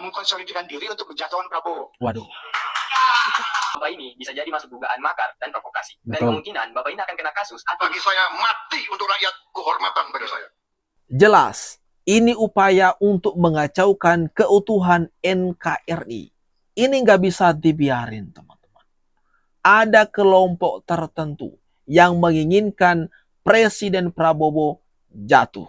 mengkonsolidasikan diri untuk menjatuhkan Prabowo. Waduh. Bapak ini bisa jadi masuk dugaan makar dan provokasi. Dan Betul. kemungkinan Bapak ini akan kena kasus atau Bagi saya mati untuk rakyat, kehormatan bagi saya. Jelas, ini upaya untuk mengacaukan keutuhan NKRI. Ini nggak bisa dibiarin, teman-teman. Ada kelompok tertentu yang menginginkan Presiden Prabowo jatuh.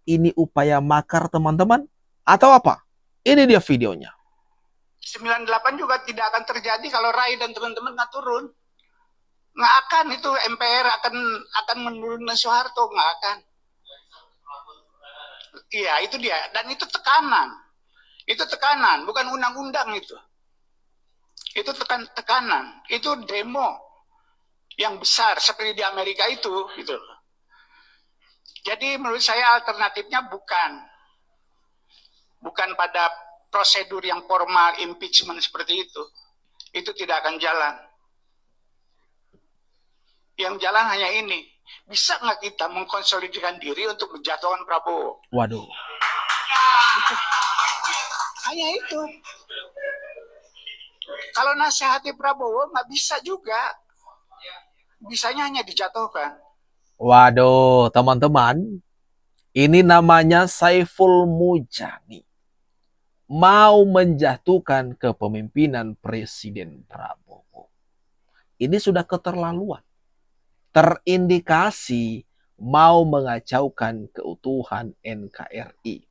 Ini upaya makar, teman-teman, atau apa? Ini dia videonya. 98 juga tidak akan terjadi kalau Rai dan teman-teman nggak turun. Nggak akan itu MPR akan menurunkan Soeharto, nggak akan. Iya, itu dia. Dan itu tekanan. Itu tekanan, bukan undang-undang itu. Itu tekanan. Itu demo yang besar seperti di Amerika itu, gitu. Jadi menurut saya alternatifnya bukan pada prosedur yang formal impeachment seperti itu. Itu tidak akan jalan. Yang jalan hanya ini. Bisa nggak kita mengkonsolidasikan diri untuk menjatuhkan Prabowo? Waduh. Hanya itu. Kalau nasihati Prabowo nggak bisa juga. Bisanya hanya dijatuhkan. Waduh, teman-teman. Ini namanya Saiful Mujani. Mau menjatuhkan kepemimpinan Presiden Prabowo. Ini sudah keterlaluan. Terindikasi mau mengacaukan keutuhan NKRI.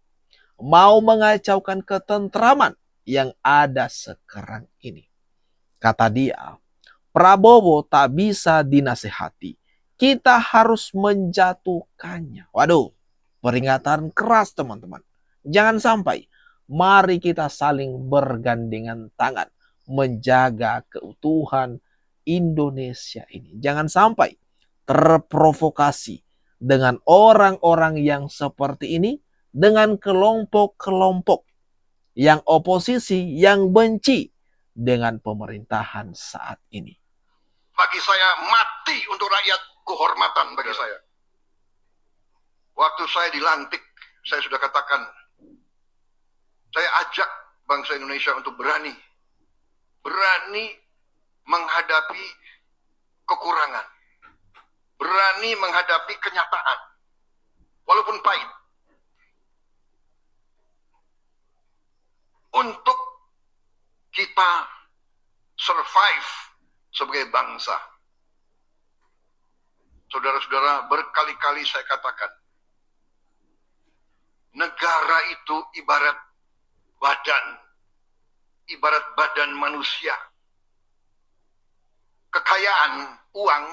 Mau mengacaukan ketentraman yang ada sekarang ini. Kata dia, Prabowo tak bisa dinasehati. Kita harus menjatuhkannya. Waduh, peringatan keras, teman-teman. Jangan sampai. Mari kita saling bergandengan tangan menjaga keutuhan Indonesia ini. Jangan sampai terprovokasi dengan orang-orang yang seperti ini, dengan kelompok-kelompok yang oposisi, yang benci dengan pemerintahan saat ini. Bagi saya mati untuk rakyat, kehormatan bagi saya. Waktu saya dilantik, saya sudah katakan, saya ajak bangsa Indonesia untuk berani menghadapi kekurangan, berani menghadapi kenyataan, walaupun pahit, untuk kita survive sebagai bangsa. Saudara-saudara, berkali-kali saya katakan, negara itu ibarat badan manusia. Kekayaan, uang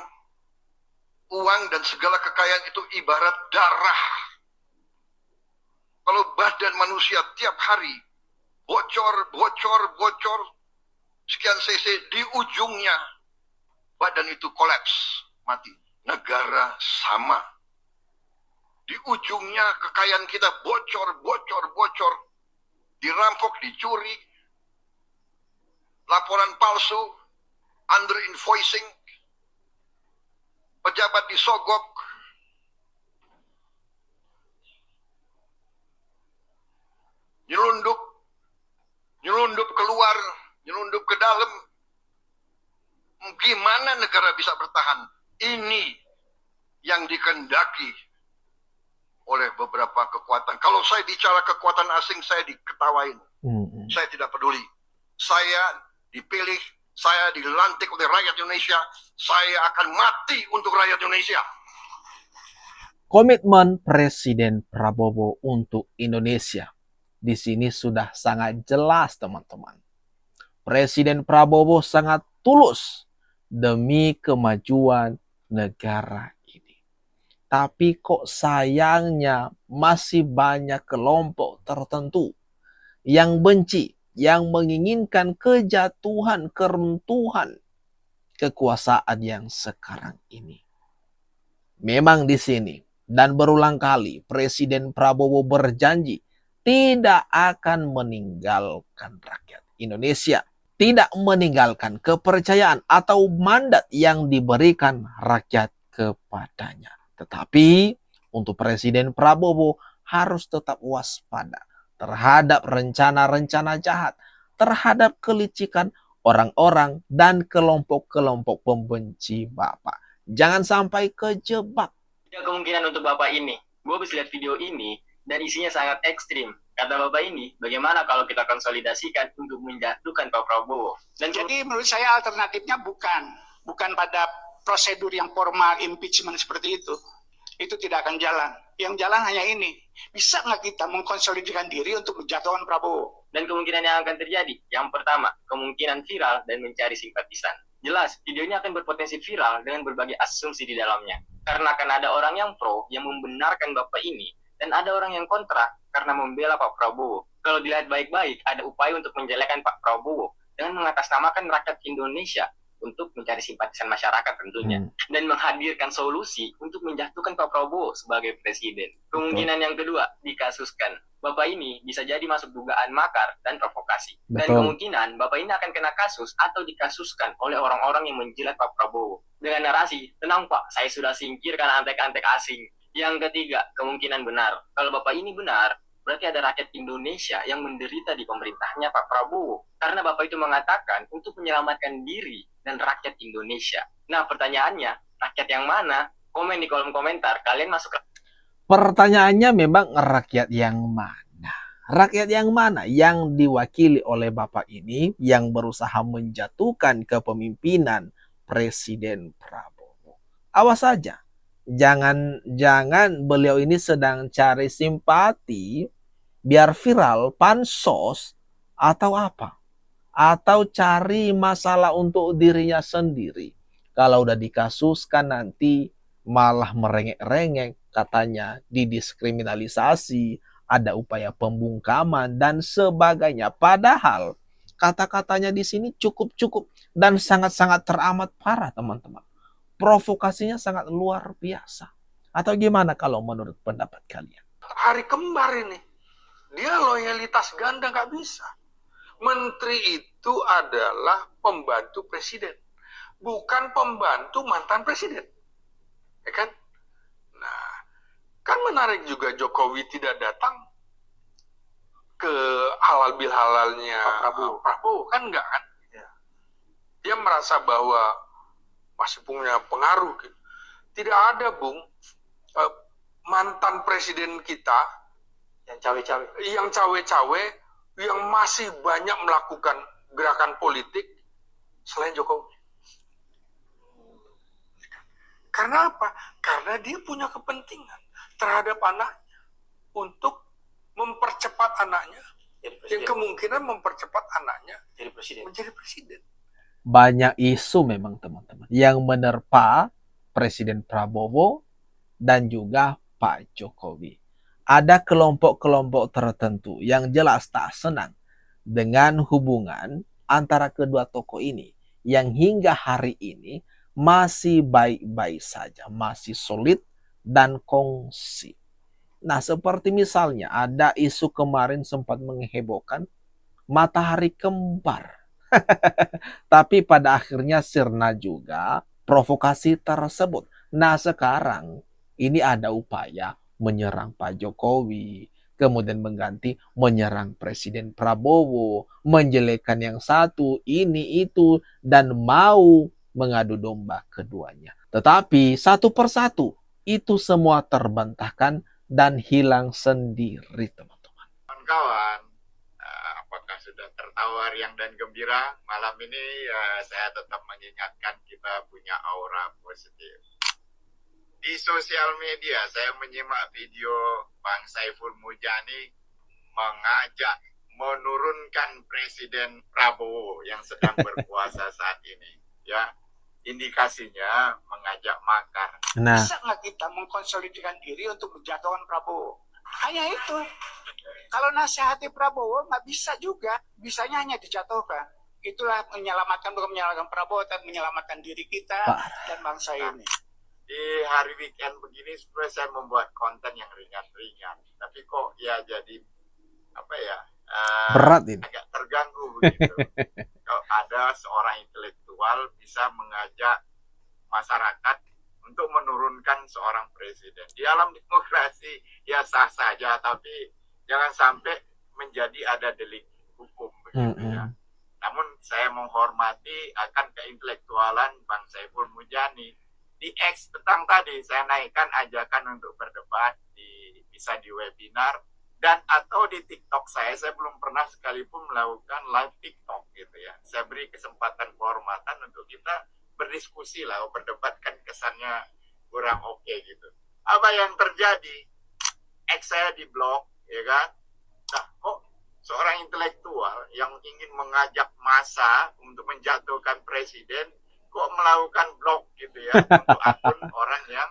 dan segala kekayaan itu ibarat darah. Kalau badan manusia tiap hari bocor, sekian cc, di ujungnya badan itu kolaps, mati. Negara sama. Di ujungnya kekayaan kita bocor, dirampok, dicuri, laporan palsu, under invoicing, pejabat disogok, nyelundup keluar, nyelundup ke dalam. Gimana negara bisa bertahan? Ini yang dikehendaki oleh beberapa kekuatan. Kalau saya bicara kekuatan asing, saya diketawain. Saya tidak peduli. Saya dipilih, saya dilantik oleh rakyat Indonesia. Saya akan mati untuk rakyat Indonesia. Komitmen Presiden Prabowo untuk Indonesia di sini sudah sangat jelas, teman-teman. Presiden Prabowo sangat tulus demi kemajuan negara ini. Tapi kok sayangnya masih banyak kelompok tertentu yang benci, yang menginginkan kejatuhan, keruntuhan kekuasaan yang sekarang ini. Memang di sini dan berulang kali Presiden Prabowo berjanji tidak akan meninggalkan rakyat Indonesia, tidak meninggalkan kepercayaan atau mandat yang diberikan rakyat kepadanya. Tetapi untuk Presiden Prabowo harus tetap waspada, terhadap rencana-rencana jahat, terhadap kelicikan orang-orang dan kelompok-kelompok pembenci Bapak. Jangan sampai kejebak. Ada kemungkinan untuk Bapak ini. Gue habis lihat video ini dan isinya sangat ekstrim. Kata Bapak ini, bagaimana kalau kita konsolidasikan untuk menjatuhkan Pak Prabowo? Dan jadi menurut saya alternatifnya bukan pada prosedur yang formal impeachment seperti itu. Itu tidak akan jalan. Yang jalan hanya ini. Bisa nggak kita mengkonsolidasikan diri untuk menjatuhkan Prabowo? Dan kemungkinan yang akan terjadi, yang pertama, kemungkinan viral dan mencari simpatisan. Jelas, video ini akan berpotensi viral dengan berbagai asumsi di dalamnya. Karena akan ada orang yang pro yang membenarkan Bapak ini, dan ada orang yang kontra karena membela Pak Prabowo. Kalau dilihat baik-baik, ada upaya untuk menjelekkan Pak Prabowo dengan mengatasnamakan rakyat Indonesia untuk mencari simpatisan masyarakat tentunya, dan menghadirkan solusi untuk menjatuhkan Pak Prabowo sebagai presiden. Kemungkinan yang kedua, dikasuskan. Bapak ini bisa jadi masuk dugaan makar dan provokasi. Dan kemungkinan Bapak ini akan kena kasus atau dikasuskan oleh orang-orang yang menjilat Pak Prabowo. Dengan narasi, tenang Pak, saya sudah singkirkan antek-antek asing. Yang ketiga, kemungkinan benar. Kalau Bapak ini benar, berarti ada rakyat Indonesia yang menderita di pemerintahnya Pak Prabowo. Karena Bapak itu mengatakan untuk menyelamatkan diri dan rakyat Indonesia. Nah, pertanyaannya, rakyat yang mana? Komen di kolom komentar, kalian masuk ke... Pertanyaannya memang rakyat yang mana? Rakyat yang mana yang diwakili oleh Bapak ini yang berusaha menjatuhkan kepemimpinan Presiden Prabowo? Awas saja. Jangan beliau ini sedang cari simpati biar viral, pansos, atau apa. Atau cari masalah untuk dirinya sendiri. Kalau udah dikasuskan nanti malah merengek-rengek, katanya didiskriminalisasi, ada upaya pembungkaman, dan sebagainya. Padahal kata-katanya di sini cukup-cukup dan sangat-sangat teramat parah, teman-teman. Provokasinya sangat luar biasa. Atau gimana kalau menurut pendapat kalian? Hari kembar ini, dia loyalitas ganda nggak bisa. Menteri itu adalah pembantu presiden, bukan pembantu mantan presiden. Ya kan? Nah, kan menarik juga Jokowi tidak datang ke halal bihalalnya Prabowo, kan enggak kan? Ya. Dia merasa bahwa masih punya pengaruh. Gitu. Tidak ada, Bung, mantan presiden kita yang cawe-cawe, yang masih banyak melakukan gerakan politik selain Jokowi. Karena apa? Karena dia punya kepentingan terhadap anaknya untuk mempercepat anaknya, yang kemungkinan mempercepat anaknya menjadi presiden. Banyak isu memang teman-teman yang menerpa Presiden Prabowo dan juga Pak Jokowi. Ada kelompok-kelompok tertentu yang jelas tak senang dengan hubungan antara kedua tokoh ini yang hingga hari ini masih baik-baik saja, masih solid dan kongsi. Nah, seperti misalnya ada isu kemarin sempat menghebohkan matahari kembar. Tapi pada akhirnya sirna juga provokasi tersebut. Nah, sekarang ini ada upaya menyerang Pak Jokowi, kemudian mengganti menyerang Presiden Prabowo, menjelekkan yang satu, ini itu, dan mau mengadu domba keduanya. Tetapi satu persatu itu semua terbantahkan dan hilang sendiri, teman-teman. Kawan-kawan, apakah sudah tertawa riang dan gembira? Malam ini saya tetap mengingatkan kita punya aura positif. Di sosial media saya menyimak video Bang Saiful Mujani mengajak menurunkan Presiden Prabowo yang sedang berkuasa saat ini. Ya, indikasinya mengajak makar. Nah, bisa nggak kita mengkonsolidasikan diri untuk menjatuhkan Prabowo? Hanya itu. Kalau nasihati Prabowo nggak bisa juga, bisanya hanya dijatuhkan. Itulah menyelamatkan, bukan menyelamatkan Prabowo, tapi menyelamatkan diri kita dan bangsa ini. Di hari weekend begini sebenarnya saya membuat konten yang ringan-ringan, tapi kok ya jadi apa ya? Berat ini. Agak terganggu begitu. Kalau ada seorang intelektual bisa mengajak masyarakat untuk menurunkan seorang presiden. Di alam demokrasi ya sah saja, tapi jangan sampai menjadi ada delik hukum begitu ya. Namun saya menghormati akan keintelektualan Bang Saiful Mujani. Di X petang tadi saya naikkan ajakan untuk berdebat bisa di webinar dan atau di TikTok saya belum pernah sekalipun melakukan live TikTok gitu ya. Saya beri kesempatan kehormatan untuk kita berdiskusi lah, berdebat kan kesannya kurang oke gitu. Apa yang terjadi? X saya diblok, ya kan? Nah, kok seorang intelektual yang ingin mengajak massa untuk menjatuhkan presiden, kok melakukan blok gitu ya untuk akun orang yang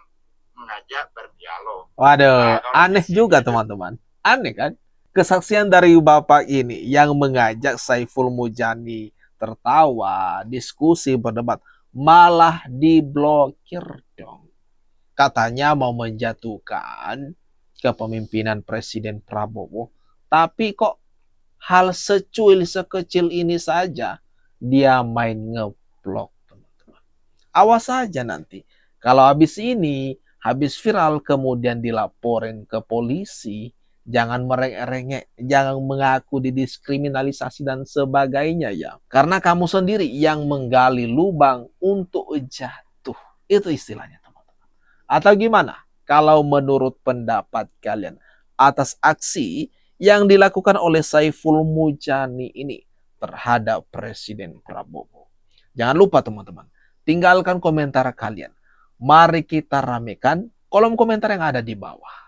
mengajak berdialog. Waduh, aneh juga teman-teman. Aneh kan? Kesaksian dari Bapak ini yang mengajak Saiful Mujani tertawa, diskusi, berdebat, malah diblokir dong. Katanya mau menjatuhkan kepemimpinan Presiden Prabowo, tapi kok hal secuil sekecil ini saja dia main ngeblok, teman-teman. Awas saja nanti kalau habis ini, habis viral kemudian dilaporin ke polisi, jangan merengek-rengek, jangan mengaku didiskriminalisasi dan sebagainya ya. Karena kamu sendiri yang menggali lubang untuk jatuh. Itu istilahnya, teman-teman. Atau gimana? Kalau menurut pendapat kalian atas aksi yang dilakukan oleh Saiful Mujani ini terhadap Presiden Prabowo. Jangan lupa teman-teman, tinggalkan komentar kalian. Mari kita ramekan kolom komentar yang ada di bawah.